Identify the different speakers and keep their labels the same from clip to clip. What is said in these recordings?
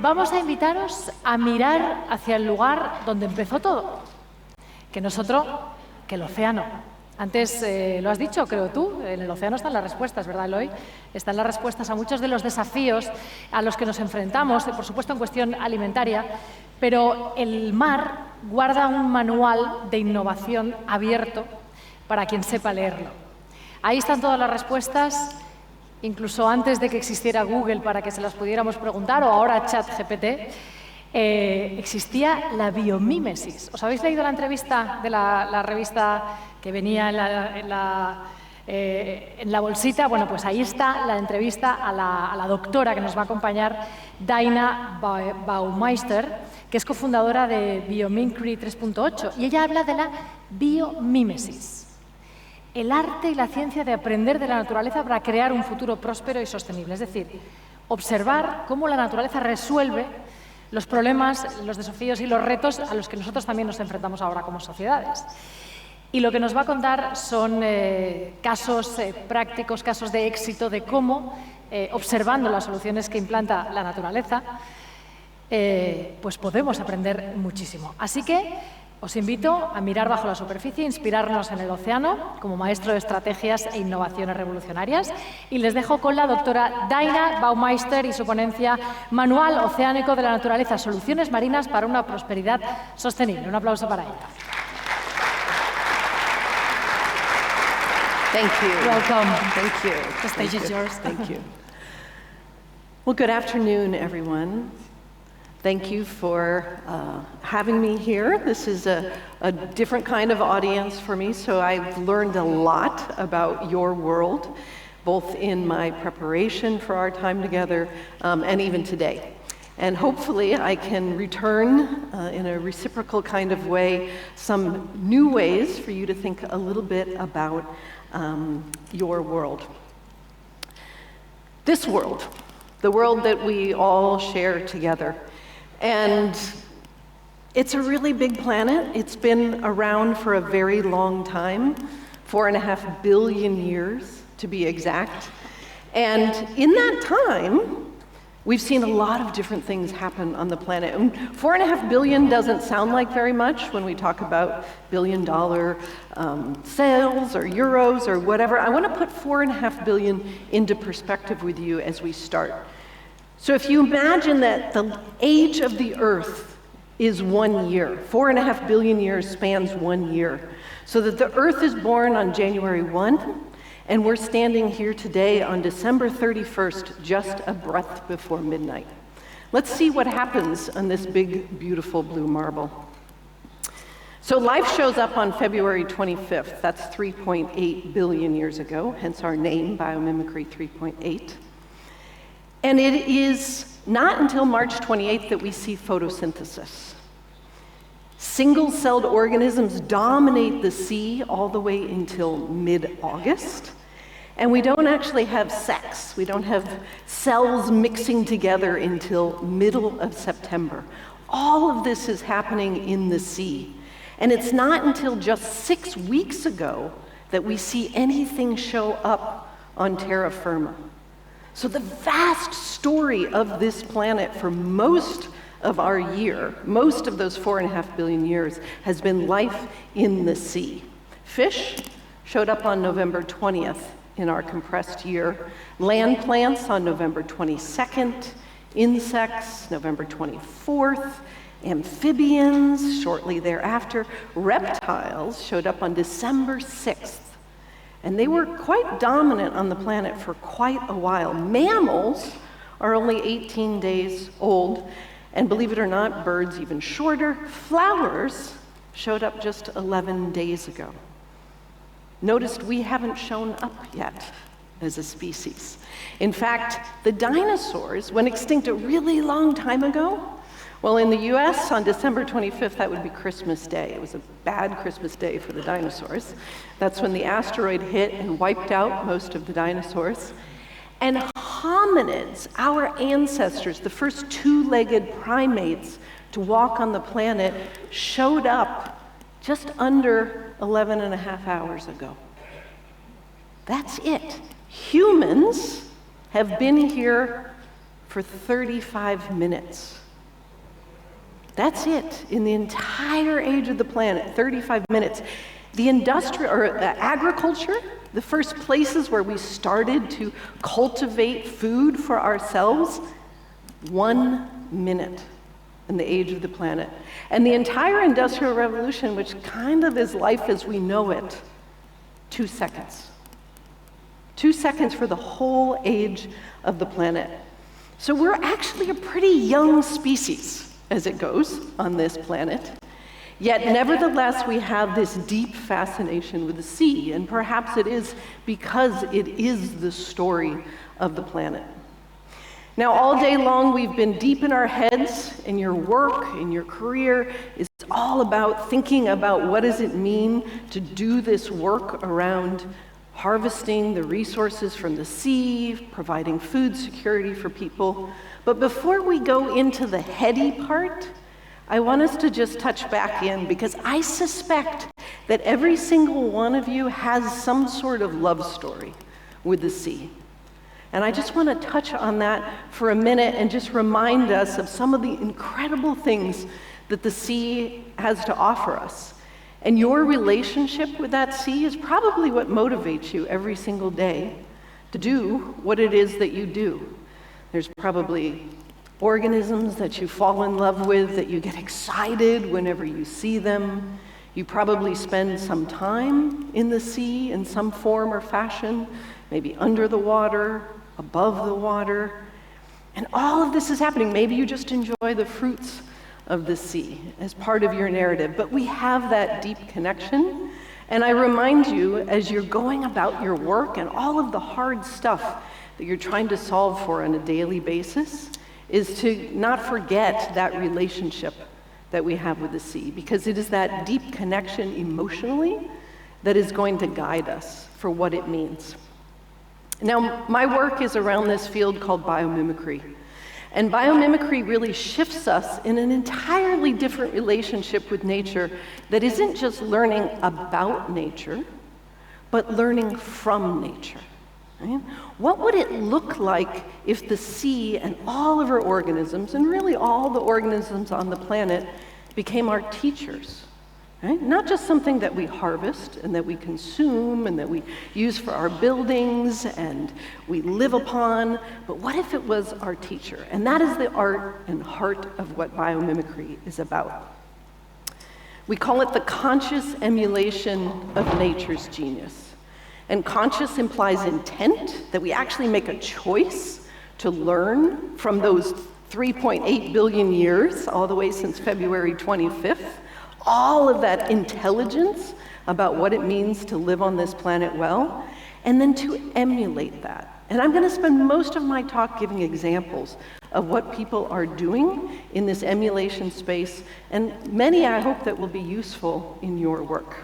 Speaker 1: vamos a invitaros a mirar hacia el lugar donde empezó todo, que no es otro que el océano. Antes lo has dicho, creo tú, en el océano están las respuestas, ¿verdad, Eloy? Están las respuestas a muchos de los desafíos a los que nos enfrentamos, por supuesto en cuestión alimentaria, pero el mar guarda un manual de innovación abierto para quien sepa leerlo. Ahí están todas las respuestas, incluso antes de que existiera Google para que se las pudiéramos preguntar, o ahora ChatGPT, existía la biomímesis. ¿Os habéis leído la entrevista de la revista que venía en la bolsita? Bueno, pues ahí está la entrevista a la doctora que nos va a acompañar, Dayna Baumeister, que es cofundadora de Biomimicry 3.8, y ella habla de la biomímesis, el arte y la ciencia de aprender de la naturaleza para crear un futuro próspero y sostenible. Es decir, observar cómo la naturaleza resuelve los problemas, los desafíos y los retos a los que nosotros también nos enfrentamos ahora como sociedades. Y lo que nos va a contar son casos prácticos, casos de éxito de cómo, observando las soluciones que implanta la naturaleza, pues podemos aprender muchísimo. Así que os invito a mirar bajo la superficie, inspirarnos en el océano como maestro de estrategias e innovaciones revolucionarias, y les dejo con la doctora Dayna Baumeister y su ponencia Manual Oceánico de la Naturaleza, Soluciones Marinas para una Prosperidad Sostenible. Un aplauso para ella.
Speaker 2: Thank you.
Speaker 1: Welcome.
Speaker 2: Thank you.
Speaker 1: The stage is yours.
Speaker 2: Thank you. Well, good afternoon, everyone. Thank you for having me here. This is a different kind of audience for me, so I've learned a lot about your world, both in my preparation for our time together and even today. And hopefully I can return in a reciprocal kind of way some new ways for you to think a little bit about your world. This world, the world that we all share together. And it's a really big planet. It's been around for a very long time, 4.5 billion years to be exact. And in that time, we've seen a lot of different things happen on the planet. And 4.5 billion doesn't sound like very much when we talk about billion-dollar sales or euros or whatever. I want to put 4.5 billion into perspective with you as we start. So if you imagine that the age of the Earth is 1 year, 4.5 billion years spans 1 year, so that the Earth is born on January 1, and we're standing here today on December 31st, just a breath before midnight. Let's see what happens on this big, beautiful blue marble. So life shows up on February 25th. That's 3.8 billion years ago, hence our name, Biomimicry 3.8. And it is not until March 28th that we see photosynthesis. Single-celled organisms dominate the sea all the way until mid-August. And we don't actually have sex. We don't have cells mixing together until middle of September. All of this is happening in the sea. And it's not until just 6 weeks ago that we see anything show up on terra firma. So the vast story of this planet for most of our year, most of those 4.5 billion years, has been life in the sea. Fish showed up on November 20th in our compressed year. Land plants on November 22nd. Insects, November 24th. Amphibians, shortly thereafter. Reptiles showed up on December 6th. And they were quite dominant on the planet for quite a while. Mammals are only 18 days old, and believe it or not, birds even shorter. Flowers showed up just 11 days ago. Notice we haven't shown up yet as a species. In fact, the dinosaurs went extinct a really long time ago. Well, in the US, on December 25th, that would be Christmas Day. It was a bad Christmas day for the dinosaurs. That's when the asteroid hit and wiped out most of the dinosaurs. And hominids, our ancestors, the first two-legged primates to walk on the planet, showed up just under 11.5 hours ago. That's it. Humans have been here for 35 minutes. That's it, in the entire age of the planet, 35 minutes. The agriculture, the first places where we started to cultivate food for ourselves, 1 minute in the age of the planet. And the entire Industrial Revolution, which kind of is life as we know it, 2 seconds. 2 seconds for the whole age of the planet. So we're actually a pretty young species as it goes on this planet. Yet nevertheless, we have this deep fascination with the sea, and perhaps it is because it is the story of the planet. Now, all day long, we've been deep in our heads, and your work, and your career is all about thinking about what does it mean to do this work around harvesting the resources from the sea, providing food security for people. But before we go into the heady part, I want us to just touch back in, because I suspect that every single one of you has some sort of love story with the sea. And I just want to touch on that for a minute and just remind us of some of the incredible things that the sea has to offer us. And your relationship with that sea is probably what motivates you every single day to do what it is that you do. There's probably organisms that you fall in love with, that you get excited whenever you see them. You probably spend some time in the sea in some form or fashion, maybe under the water, above the water. And all of this is happening. Maybe you just enjoy the fruits of the sea as part of your narrative. But we have that deep connection. And I remind you, as you're going about your work and all of the hard stuff that you're trying to solve for on a daily basis, is to not forget that relationship that we have with the sea, because it is that deep connection emotionally that is going to guide us for what it means. Now, my work is around this field called biomimicry. And biomimicry really shifts us in an entirely different relationship with nature that isn't just learning about nature, but learning from nature. Right? What would it look like if the sea and all of our organisms, and really all the organisms on the planet, became our teachers? Right? Not just something that we harvest and that we consume and that we use for our buildings and we live upon, but what if it was our teacher? And that is the art and heart of what biomimicry is about. We call it the conscious emulation of nature's genius. And conscious implies intent, that we actually make a choice to learn from those 3.8 billion years, all the way since February 25th, all of that intelligence about what it means to live on this planet well, and then to emulate that. And I'm going to spend most of my talk giving examples of what people are doing in this emulation space, and many I hope that will be useful in your work.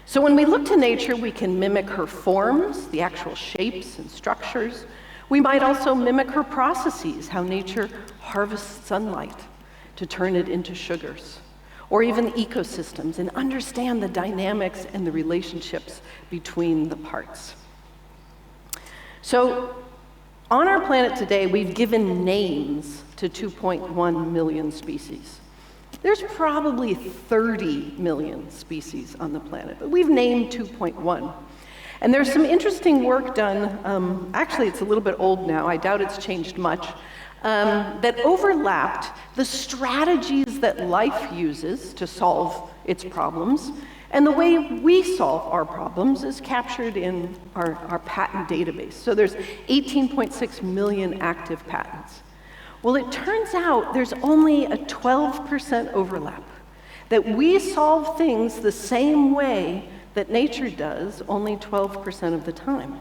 Speaker 2: So when we look to nature, we can mimic her forms, the actual shapes and structures. We might also mimic her processes, how nature harvests sunlight to turn it into sugars, or even ecosystems, and understand the dynamics and the relationships between the parts. So on our planet today, we've given names to 2.1 million species. There's probably 30 million species on the planet, but we've named 2.1. And there's some interesting work done, actually it's a little bit old now, I doubt it's changed much, that overlapped the strategies that life uses to solve its problems, and the way we solve our problems is captured in our patent database. So there's 18.6 million active patents. Well, it turns out there's only a 12% overlap, that we solve things the same way that nature does, only 12% of the time.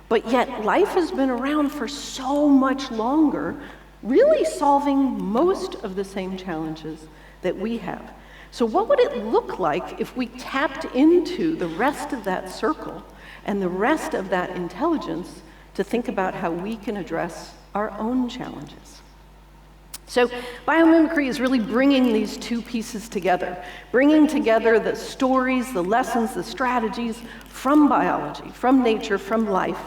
Speaker 2: But yet life has been around for so much longer, really solving most of the same challenges that we have. So what would it look like if we tapped into the rest of that circle and the rest of that intelligence to think about how we can address our own challenges? So biomimicry is really bringing these two pieces together, bringing together the stories, the lessons, the strategies from biology, from nature, from life,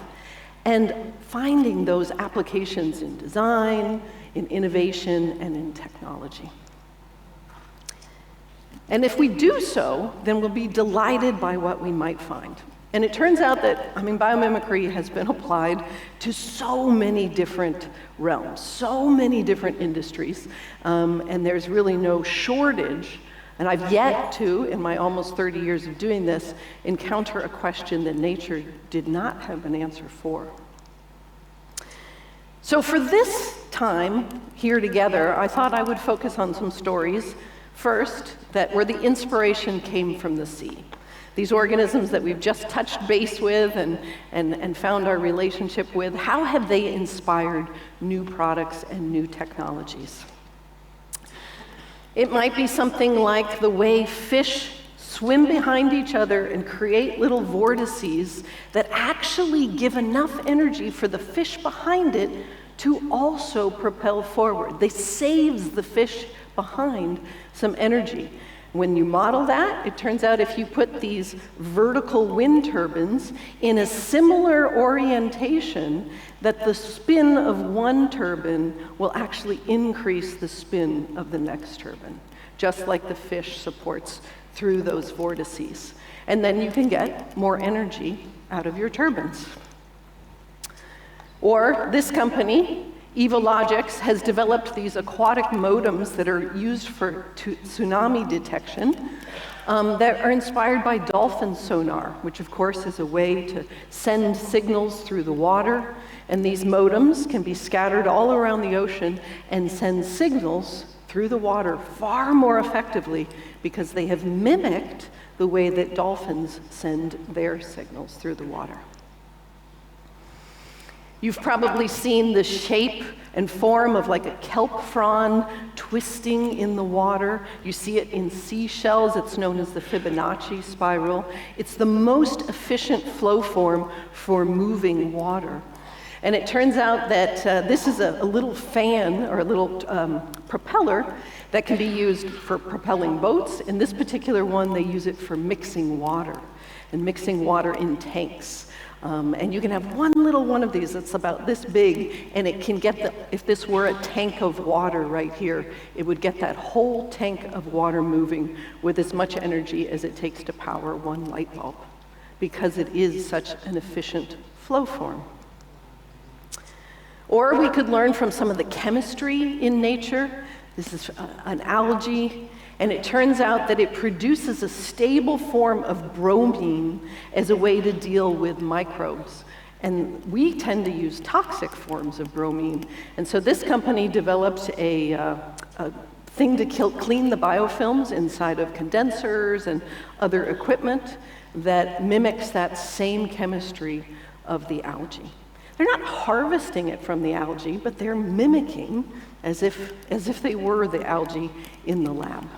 Speaker 2: and finding those applications in design, in innovation, and in technology. And if we do so, then we'll be delighted by what we might find. And it turns out that, biomimicry has been applied to so many different realms, so many different industries, and there's really no shortage. And I've yet to, in my almost 30 years of doing this, encounter a question that nature did not have an answer for. So for this time here together, I thought I would focus on some stories, first, where the inspiration came from the sea. These organisms that we've just touched base with and found our relationship with, how have they inspired new products and new technologies? It might be something like the way fish swim behind each other and create little vortices that actually give enough energy for the fish behind it to also propel forward. They saves the fish behind some energy. When you model that, it turns out if you put these vertical wind turbines in a similar orientation, that the spin of one turbine will actually increase the spin of the next turbine, just like the fish supports through those vortices. And then you can get more energy out of your turbines. Or this company, Evologics, has developed these aquatic modems that are used for tsunami detection that are inspired by dolphin sonar, which of course is a way to send signals through the water. And these modems can be scattered all around the ocean and send signals through the water far more effectively because they have mimicked the way that dolphins send their signals through the water. You've probably seen the shape and form of like a kelp frond twisting in the water. You see it in seashells. It's known as the Fibonacci spiral. It's the most efficient flow form for moving water. And it turns out that this is a little fan or a little propeller that can be used for propelling boats. In this particular one, they use it for mixing water and mixing water in tanks. And you can have one little one of these that's about this big, and it can get if this were a tank of water right here, it would get that whole tank of water moving with as much energy as it takes to power one light bulb, because it is such an efficient flow form. Or we could learn from some of the chemistry in nature. This is an algae. And it turns out that it produces a stable form of bromine as a way to deal with microbes. And we tend to use toxic forms of bromine. And so this company developed a thing to clean the biofilms inside of condensers and other equipment that mimics that same chemistry of the algae. They're not harvesting it from the algae, but they're mimicking as if they were the algae in the lab.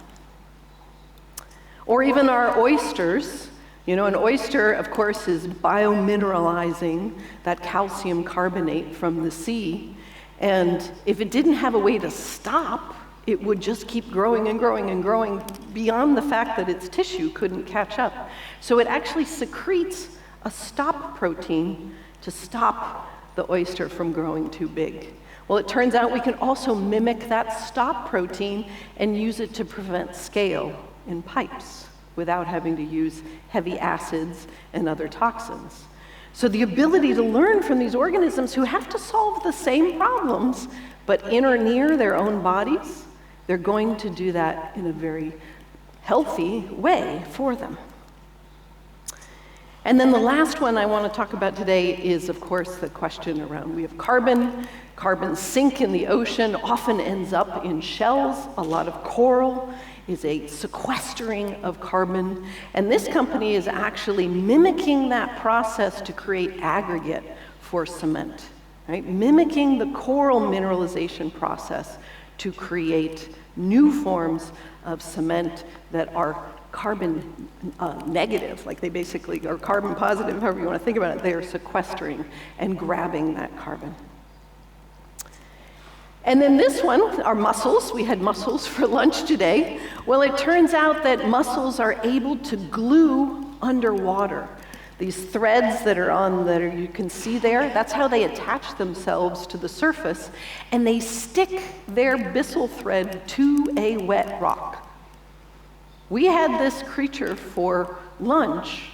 Speaker 2: Or even our oysters. You know, an oyster, of course, is biomineralizing that calcium carbonate from the sea. And if it didn't have a way to stop, it would just keep growing and growing and growing beyond the fact that its tissue couldn't catch up. So it actually secretes a stop protein to stop the oyster from growing too big. Well, it turns out we can also mimic that stop protein and use it to prevent scale in pipes without having to use heavy acids and other toxins. So the ability to learn from these organisms who have to solve the same problems, but in or near their own bodies, they're going to do that in a very healthy way for them. And then the last one I want to talk about today is, of course, the question around, we have carbon. Carbon sink in the ocean, often ends up in shells. A lot of coral is a sequestering of carbon. And this company is actually mimicking that process to create aggregate for cement, right? Mimicking the coral mineralization process to create new forms of cement that are carbon negative, like they basically are carbon positive, however you want to think about it. They are sequestering and grabbing that carbon. And then this one, our mussels. We had mussels for lunch today. Well, it turns out that mussels are able to glue underwater. These threads that you can see there, that's how they attach themselves to the surface, and they stick their byssal thread to a wet rock. We had this creature for lunch,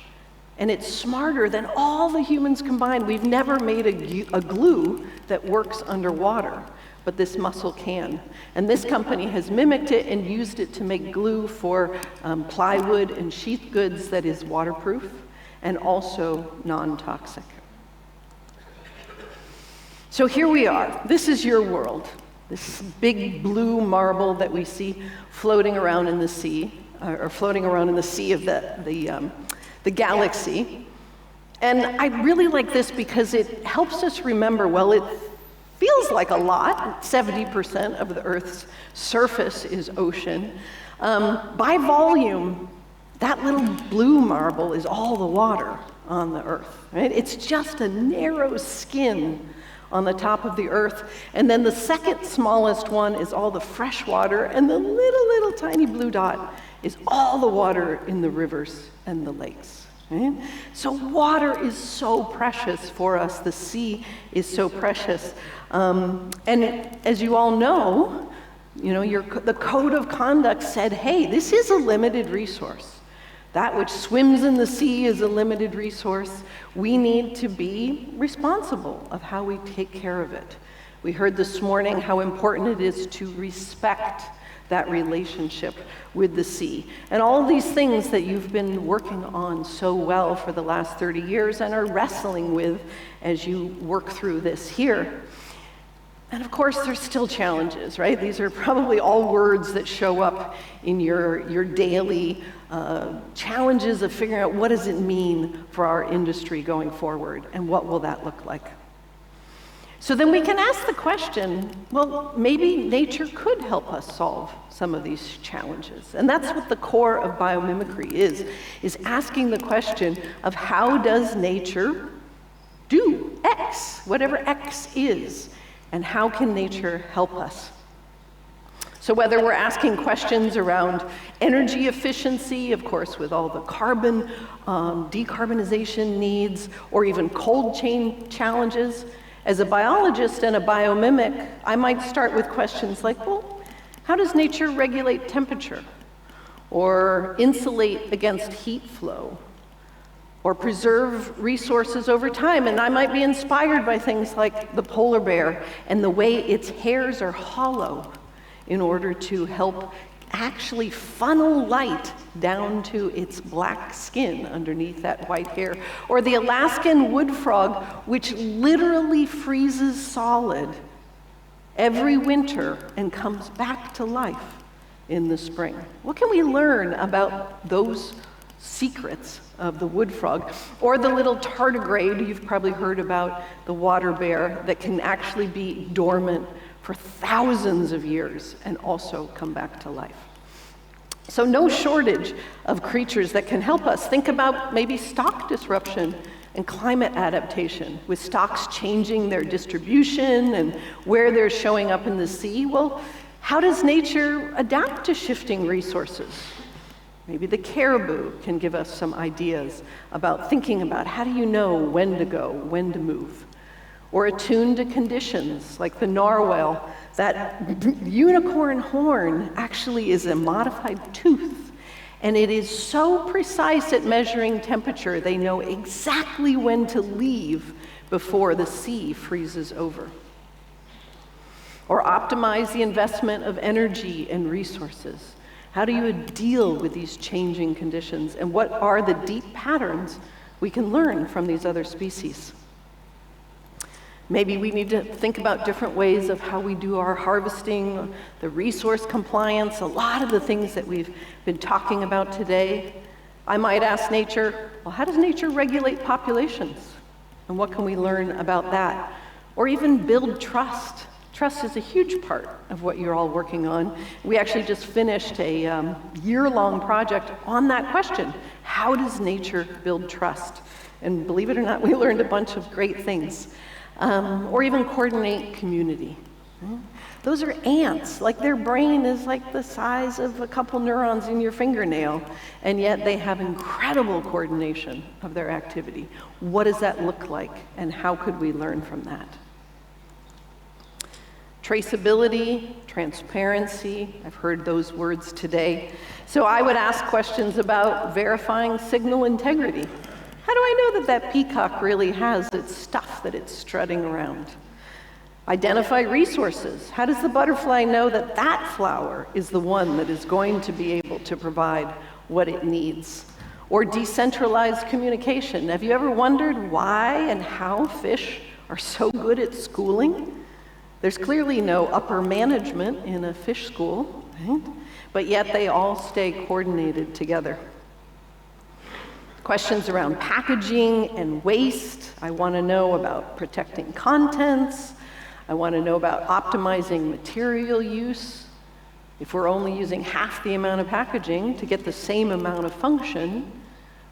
Speaker 2: and it's smarter than all the humans combined. We've never made a glue that works underwater, but this mussel can. And this company has mimicked it and used it to make glue for plywood and sheath goods that is waterproof and also non-toxic. So here we are. This is your world. This big blue marble that we see floating around in the sea, or floating around in the sea of the galaxy. And I really like this because it helps us remember, well, it feels like a lot. 70% of the Earth's surface is ocean. By volume, that little blue marble is all the water on the Earth, right? It's just a narrow skin on the top of the Earth. And then the second smallest one is all the fresh water, and the little tiny blue dot is all the water in the rivers and the lakes. Right? So water is so precious for us. The sea is so precious. And as you all know, the code of conduct said, hey, this is a limited resource. That which swims in the sea is a limited resource. We need to be responsible of how we take care of it. We heard this morning how important it is to respect that relationship with the sea. And all these things that you've been working on so well for the last 30 years and are wrestling with as you work through this here. And of course, there's still challenges, right? These are probably all words that show up in your daily challenges of figuring out what does it mean for our industry going forward, and what will that look like. So then we can ask the question, well, maybe nature could help us solve some of these challenges. And that's what the core of biomimicry is asking the question of how does nature do X, whatever X is, and how can nature help us? So whether we're asking questions around energy efficiency, of course, with all the carbon decarbonization needs, or even cold chain challenges, as a biologist and a biomimic, I might start with questions like, well, how does nature regulate temperature, or insulate against heat flow, or preserve resources over time? And I might be inspired by things like the polar bear and the way its hairs are hollow in order to help actually funnel light down to its black skin underneath that white hair. Or the Alaskan wood frog, which literally freezes solid every winter and comes back to life in the spring. What can we learn about those secrets of the wood frog? Or the little tardigrade, you've probably heard about the water bear, that can actually be dormant for thousands of years and also come back to life. So no shortage of creatures that can help us. Think about maybe stock disruption and climate adaptation, with stocks changing their distribution and where they're showing up in the sea. Well, how does nature adapt to shifting resources? Maybe the caribou can give us some ideas about thinking about how do you know when to go, when to move. Or attune to conditions, like the narwhal. That unicorn horn actually is a modified tooth, and it is so precise at measuring temperature, they know exactly when to leave before the sea freezes over. Or optimize the investment of energy and resources. How do you deal with these changing conditions, and what are the deep patterns we can learn from these other species? Maybe we need to think about different ways of how we do our harvesting, the resource compliance, a lot of the things that we've been talking about today. I might ask nature, well, how does nature regulate populations? And what can we learn about that? Or even build trust. Trust is a huge part of what you're all working on. We actually just finished a year-long project on that question. How does nature build trust? And believe it or not, we learned a bunch of great things. Or even coordinate community. Those are ants. Like, their brain is like the size of a couple neurons in your fingernail, and yet they have incredible coordination of their activity. What does that look like, and how could we learn from that? Traceability, transparency, I've heard those words today. So I would ask questions about verifying signal integrity. How do I know that that peacock really has its stuff that it's strutting around? Identify resources. How does the butterfly know that that flower is the one that is going to be able to provide what it needs? Or decentralized communication. Have you ever wondered why and how fish are so good at schooling? There's clearly no upper management in a fish school, right? But yet they all stay coordinated together. Questions around packaging and waste. I want to know about protecting contents. I want to know about optimizing material use. If we're only using half the amount of packaging to get the same amount of function,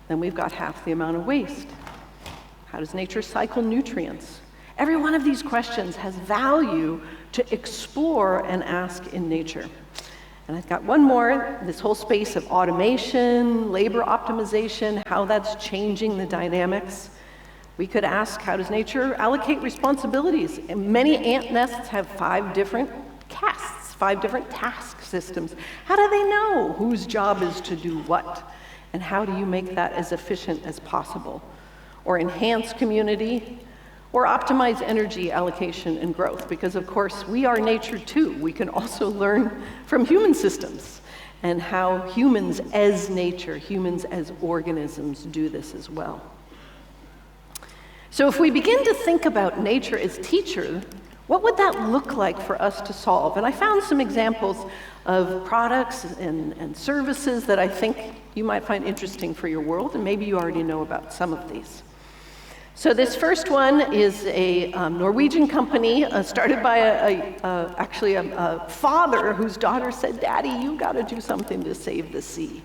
Speaker 2: then we've got half the amount of waste. How does nature cycle nutrients? Every one of these questions has value to explore and ask in nature. And I've got one more, this whole space of automation, labor optimization, how that's changing the dynamics. We could ask, how does nature allocate responsibilities? And many ant nests have 5 different castes, 5 different task systems. How do they know whose job is to do what? And how do you make that as efficient as possible? Or enhance community, or optimize energy allocation and growth, because of course we are nature too. We can also learn from human systems and how humans as nature, humans as organisms do this as well. So if we begin to think about nature as teacher, what would that look like for us to solve? And I found some examples of products and services that I think you might find interesting for your world, and maybe you already know about some of these. So this first one is a Norwegian company started by actually a father whose daughter said, "Daddy, you got to do something to save the sea."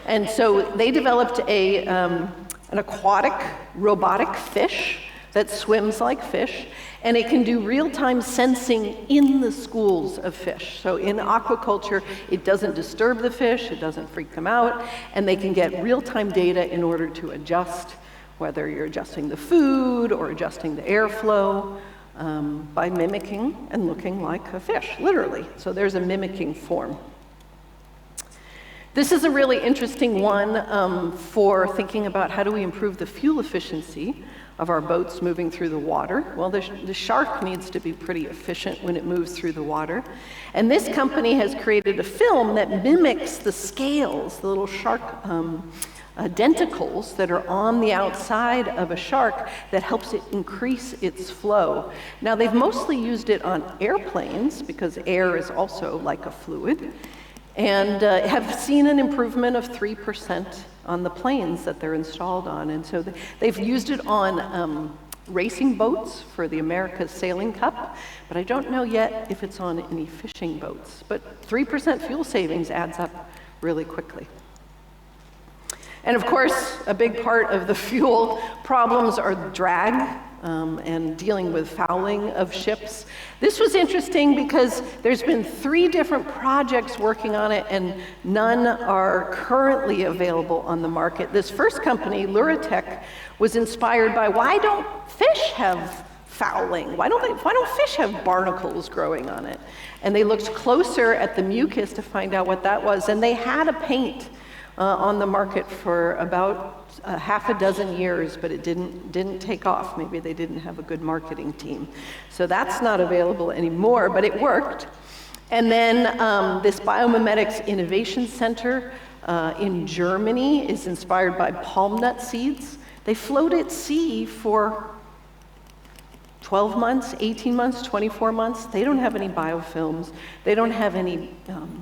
Speaker 2: And so they developed an aquatic robotic fish that swims like fish, and it can do real-time sensing in the schools of fish. So in aquaculture, it doesn't disturb the fish, it doesn't freak them out, and they can get real-time data in order to adjust, whether you're adjusting the food or adjusting the airflow, by mimicking and looking like a fish, literally. So there's a mimicking form. This is a really interesting one for thinking about how do we improve the fuel efficiency of our boats moving through the water. Well, the shark needs to be pretty efficient when it moves through the water. And this company has created a film that mimics the scales, the little shark denticles that are on the outside of a shark that helps it increase its flow. Now, they've mostly used it on airplanes because air is also like a fluid, and have seen an improvement of 3% on the planes that they're installed on. And so they've used it on racing boats for the America's Sailing Cup, but I don't know yet if it's on any fishing boats. But 3% fuel savings adds up really quickly. And of course, a big part of the fuel problems are drag and dealing with fouling of ships. This was interesting because there's been 3 different projects working on it, and none are currently available on the market. This first company, Luratech, was inspired by, why don't fish have fouling? Why don't fish have barnacles growing on it? And they looked closer at the mucus to find out what that was, and they had a paint on the market for about half a dozen years, but it didn't take off. Maybe they didn't have a good marketing team. So that's not available anymore, but it worked. And then this Biomimetics Innovation Center in Germany is inspired by palm nut seeds. They float at sea for 12 months, 18 months, 24 months. They don't have any biofilms. They don't have any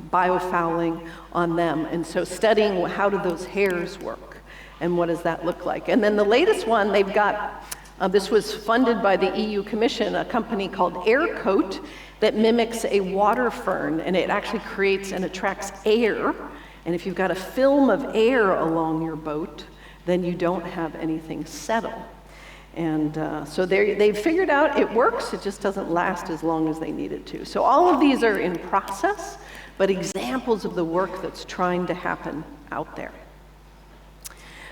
Speaker 2: biofouling on them. And so studying how do those hairs work and what does that look like. And then the latest one, they've got, this was funded by the EU Commission, a company called Aircoat that mimics a water fern, and it actually creates and attracts air. And if you've got a film of air along your boat, then you don't have anything settle. And so they've figured out it works, it just doesn't last as long as they need it to. So all of these are in process, but examples of the work that's trying to happen out there.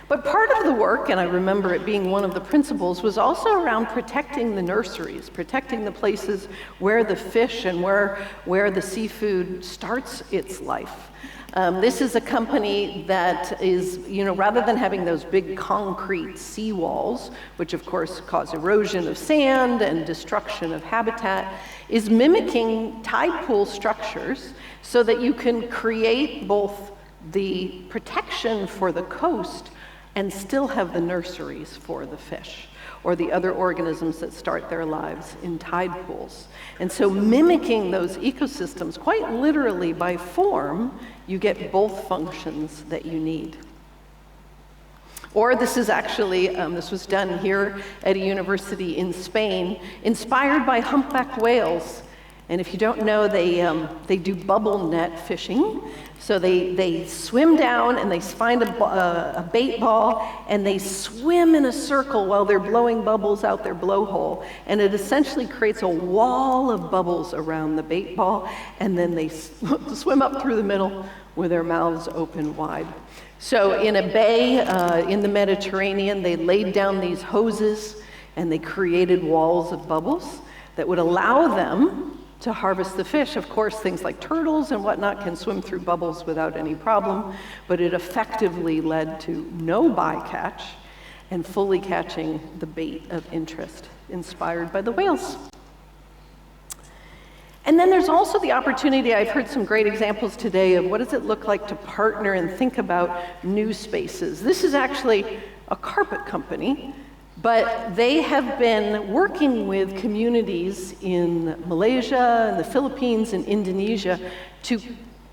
Speaker 2: But part of the work, and I remember it being one of the principles, was also around protecting the nurseries, protecting the places where the fish and where the seafood starts its life. This is a company that is, rather than having those big concrete seawalls, which of course cause erosion of sand and destruction of habitat, is mimicking tide pool structures so that you can create both the protection for the coast and still have the nurseries for the fish or the other organisms that start their lives in tide pools. And so mimicking those ecosystems, quite literally by form, you get both functions that you need. Or this is actually, this was done here at a university in Spain, inspired by humpback whales. And if you don't know, they do bubble net fishing. So they swim down and they find a bait ball and they swim in a circle while they're blowing bubbles out their blowhole. And it essentially creates a wall of bubbles around the bait ball, and then they swim up through the middle with their mouths open wide. So in a bay in the Mediterranean, they laid down these hoses and they created walls of bubbles that would allow them to harvest the fish. Of course, things like turtles and whatnot can swim through bubbles without any problem, but it effectively led to no bycatch and fully catching the bait of interest, inspired by the whales. And then there's also the opportunity, I've heard some great examples today of what does it look like to partner and think about new spaces. This is actually a carpet company, but they have been working with communities in Malaysia and the Philippines and Indonesia to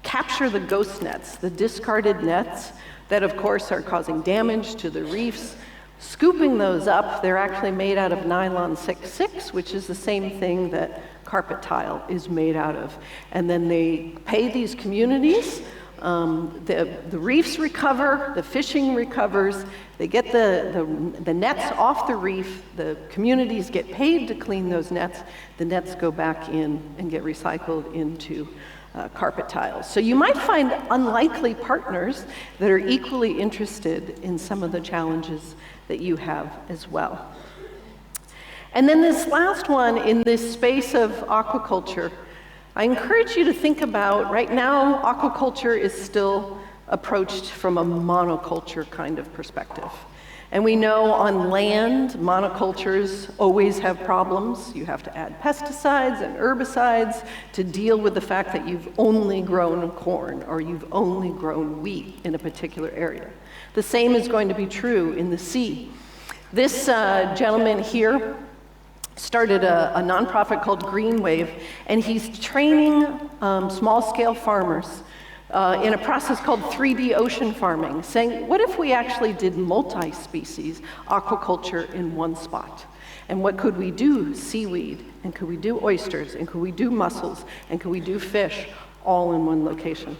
Speaker 2: capture the ghost nets, the discarded nets that of course are causing damage to the reefs. Scooping those up, they're actually made out of nylon 6/6, which is the same thing that carpet tile is made out of. And then they pay these communities. The reefs recover, the fishing recovers, they get the nets off the reef, the communities get paid to clean those nets, the nets go back in and get recycled into carpet tiles. So you might find unlikely partners that are equally interested in some of the challenges that you have as well. And then this last one, in this space of aquaculture, I encourage you to think about, right now, aquaculture is still approached from a monoculture kind of perspective. And we know on land, monocultures always have problems. You have to add pesticides and herbicides to deal with the fact that you've only grown corn or you've only grown wheat in a particular area. The same is going to be true in the sea. This gentleman here started a nonprofit called Green Wave, and he's training small-scale farmers in a process called 3D ocean farming, saying, what if we actually did multi-species aquaculture in one spot? And what could we do? Seaweed, and could we do oysters, and could we do mussels, and could we do fish all in one location?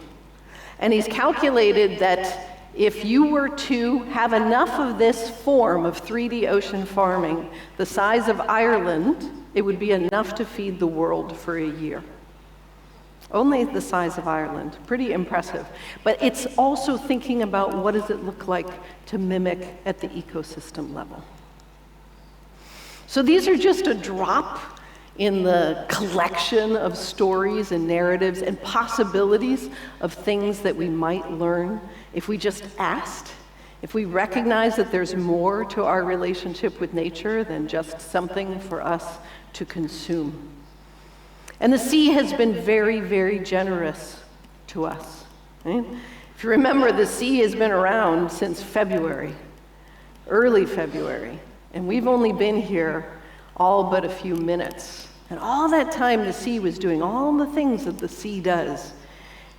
Speaker 2: And he's calculated that if you were to have enough of this form of 3D ocean farming, the size of Ireland, it would be enough to feed the world for a year. Only the size of Ireland. Pretty impressive. But it's also thinking about what does it look like to mimic at the ecosystem level. So these are just a drop in the collection of stories and narratives and possibilities of things that we might learn if we just asked, if we recognize that there's more to our relationship with nature than just something for us to consume. And the sea has been very, very generous to us. Right? If you remember, the sea has been around since February, early February, and we've only been here all but a few minutes. And all that time, the sea was doing all the things that the sea does.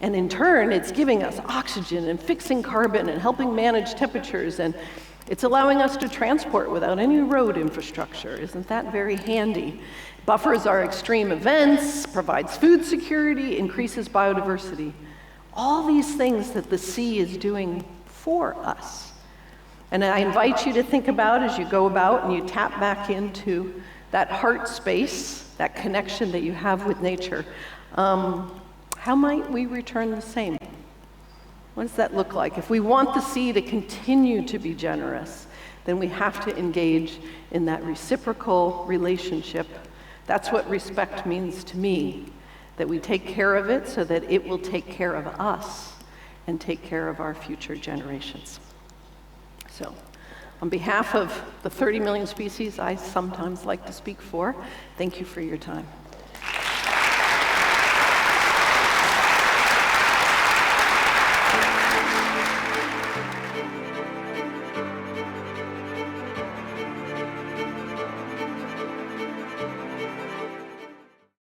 Speaker 2: And in turn, it's giving us oxygen and fixing carbon and helping manage temperatures, and it's allowing us to transport without any road infrastructure. Isn't that very handy? Buffers our extreme events, provides food security, increases biodiversity. All these things that the sea is doing for us. And I invite you to think about, as you go about and you tap back into that heart space, that connection that you have with nature, how might we return the same? What does that look like? If we want the sea to continue to be generous, then we have to engage in that reciprocal relationship. That's what respect means to me, that we take care of it so that it will take care of us and take care of our future generations. So, on behalf of the 30 million species I sometimes like to speak for, thank you for your time.